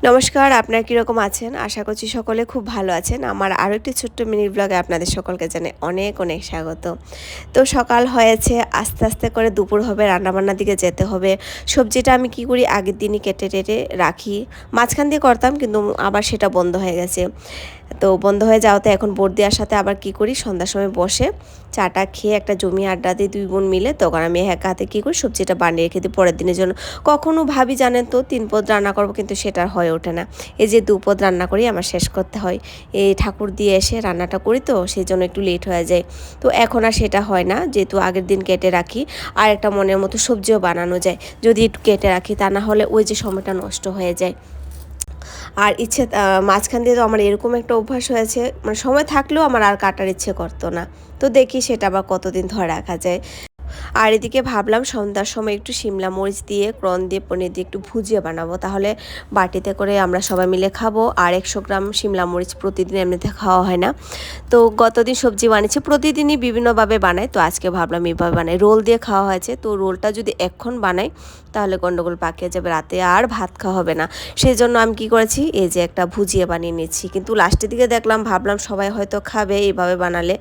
নমস্কার, আপনারা কীরকম আছেন? আশা করছি সকলে খুব ভালো আছেন। আমার আরও একটি ছোট্ট মিনি ব্লগে আপনাদের সকলকে জানাই অনেক অনেক স্বাগত। তো সকাল হয়েছে, আস্তে আস্তে করে দুপুর হবে, রান্নাবান্নার দিকে যেতে হবে। সবজিটা আমি কি করি, আগের দিনই কেটে টেটে রাখি। মাঝখান দিয়ে করতাম, কিন্তু আবার সেটা বন্ধ হয়ে গেছে। তো বন্ধ হয়ে যাওয়াতে এখন বর্দিয়ার সাথে আবার কি করি, সন্ধ্যার সময় বসে চাটা খেয়ে একটা জমি আড্ডা দিই দুই বোন মিলে। তখন আমি এক হাতে কী করি, সবজিটা বানিয়ে রেখে দিই পরের দিনের জন্য। কখনো ভাবি জানেন তো 3 পদ রান্না করবো, কিন্তু সেটা আর হয়ে ওঠে না। এই যে 2 পদ রান্না করি, আমার শেষ করতে হয়। এই ঠাকুর দিয়ে এসে রান্নাটা করি, তো সেই জন্য একটু লেট হয়ে যায়। তো এখন আর সেটা হয় না, যেহেতু আগের দিন কেটে রাখি। আর একটা মনের মতো সবজিও বানানো যায় যদি একটু কেটে রাখি, তা না হলে ওই যে সময়টা নষ্ট হয়ে যায়। আর ইচ্ছে মাঝখান দিয়ে তো আমার এরকম একটা অভ্যাস হয়েছে, মানে সময় থাকলেও আমার আর কাটার ইচ্ছে করতো না। তো দেখি সেটা আবার কতদিন ধরে রাখা যায়। আর এদিকে ভাবলাম সন্ধ্যার সময় একটু শিমলা মরিচ দিয়ে, ক্রন দিয়ে, পনির দিয়ে একটু ভুজিয়া বানাবো, তাহলে বাটিতে করে আমরা সবাই মিলে খাবো। আর 100 গ্রাম শিমলা মরিচ প্রতিদিন এমনিতে খাওয়া হয় না। তো গতদিন সবজি বানিয়েছি, প্রতিদিনই বিভিন্নভাবে বানাই, তো আজকে ভাবলাম এইভাবে বানাই। রোল দিয়ে খাওয়া হয়েছে, তো রোলটা যদি এখন বানাই তাহলে গন্ডগোল পাকিয়ে যাবে, রাতে আর ভাত খাওয়া হবে না। সেই জন্য আমি কি করেছি, এই যে একটা ভুজিয়া বানিয়ে নিচ্ছি। কিন্তু লাস্টের দিকে দেখলাম, ভাবলাম সবাই হয়তো খাবে এইভাবে বানালে,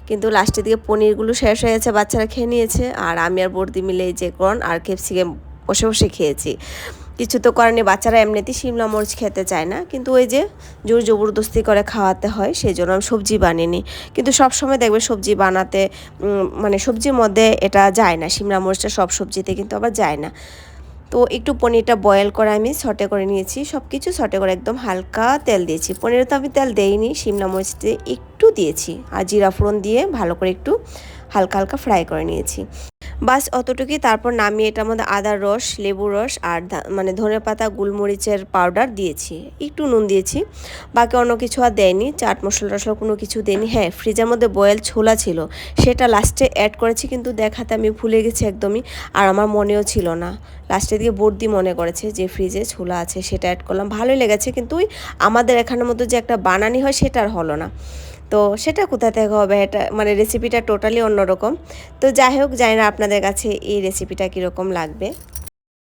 কিন্তু লাস্টের দিকে পনিরগুলো শেষ হয়ে গেছে, বাচ্চারা খেয়ে নিয়েছে। আর আমি আর বর্দি মিলে এই যে কর্ন আর ক্যাপসিকাম বসে বসে খেয়েছি। কিছু তো করেনি, বাচ্চারা এমনিতেই শিমলা মরিচ খেতে চায় না, কিন্তু ওই যে জোর জবরদস্তি করে খাওয়াতে হয়, সেই জন্য আমি সবজি বানিয়ে। কিন্তু সব সময় দেখবে সবজি বানাতে মানে সবজির মধ্যে এটা যায় না, শিমলা মরিচটা সব সবজিতে কিন্তু আবার যায় না। তো একটু পনিরটা বয়েল করে আমি সটে করে নিয়েছি, সব কিছু সটে করে একদম হালকা তেল দিয়েছি। পনিরে তো আমি তেল দেইনি, শিমলা মরিচ দিয়ে একটু দিয়েছি, আর জিরা ফোড়ন দিয়ে ভালো করে একটু হালকা হালকা ফ্রাই করে নিয়েছি। বাস অতটুকুই। তারপর নামিয়ে এটার মধ্যে আদার রস, লেবুর রস আর মানে ধনেপাতা, গোলমরিচের পাউডার দিয়েছি, একটু নুন দিয়েছি। বাকি অন্য কিছু আর দেয়নি, চাট মশলা টশলা কোনো কিছু দেয়নি। হ্যাঁ, ফ্রিজের মধ্যে বয়েল ছোলা ছিল, সেটা লাস্টে অ্যাড করেছি, কিন্তু দেখাতে আমি ভুলে গেছি একদমই। আর আমার মনেও ছিল না, লাস্টের দিকে বর্দি মনে করেছে যে ফ্রিজে ছোলা আছে, সেটা অ্যাড করলাম। ভালোই লেগেছে, কিন্তু ওই আমাদের এখানের মতো যে একটা বানানি হয় সেটা আর হলো না। তো সেটা কোথা থেকে হবে, এটা মানে রেসিপিটা টোটালি অন্যরকম। তো যাই হোক, জানি না আপনাদের কাছে এই রেসিপিটা কীরকম লাগবে।